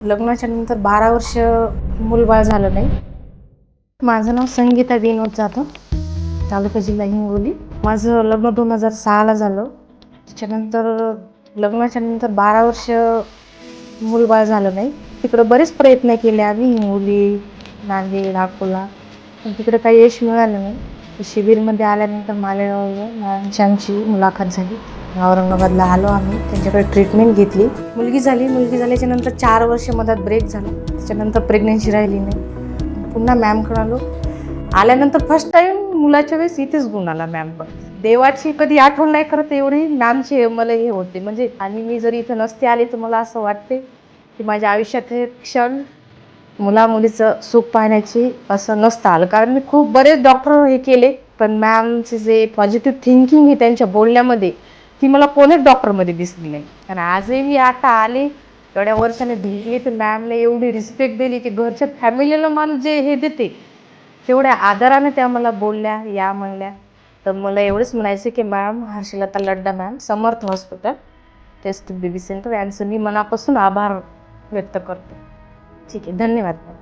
लग्नाच्या नंतर 12 वर्ष मूलबाळ झालं नाही. माझं नाव संगीता विनोद जाधव, तालुका जिल्हा हिंगोली. माझं लग्न 2006ला झालं. त्याच्यानंतर लग्नाच्या नंतर 12 वर्ष मूलबाळ झालं नाही. तिकडं बरेच प्रयत्न केले आम्ही, हिंगोली, नांदेड, अकोला, पण तिकडे काही यश मिळालं नाही. शिबिरमध्ये आल्यानंतर मॅमची मुलाखत झाली. औरंगाबादला आलो आम्ही, त्यांच्याकडे ट्रीटमेंट घेतली. मुलगी झाल्याच्या नंतर 4 वर्ष मधात ब्रेक झाला. त्याच्यानंतर प्रेग्नन्सी राहिली नाही. पुन्हा मॅमकडे आलो. आल्यानंतर फर्स्ट टाईम मुलाच्या वेळेस इथेच गुण आला मॅमवर. देवाची कधी आठवण नाही करत एवढी मॅमचे मला हे होते. म्हणजे आणि मी जरी इथं नसते आले तर मला असं वाटते की माझ्या आयुष्यात हे क्षण मुलीचं सुख पाहण्याची असं नसतं आलं. कारण मी खूप बरेच डॉक्टर हे केले, पण मॅमचे जे पॉझिटिव्ह थिंकिंग आहे त्यांच्या बोलण्यामध्ये, ती मला कोणीच डॉक्टरमध्ये दिसली नाही. कारण आजही मी आता आले एवढ्या वर्षाने भेटली तर मॅमला एवढी रिस्पेक्ट दिली की घरच्या फॅमिलीला मला जे हे देते तेवढ्या आदराने त्या मला बोलल्या, या म्हणल्या. तर मला एवढंच म्हणायचं की मॅम, हर्षलता लड्डा मॅम, समर्थ हॉस्पिटल, टेस्ट बेबी सेंटर यांचं मी मनापासून आभार व्यक्त करतो. ठीक आहे, धन्यवाद मॅम.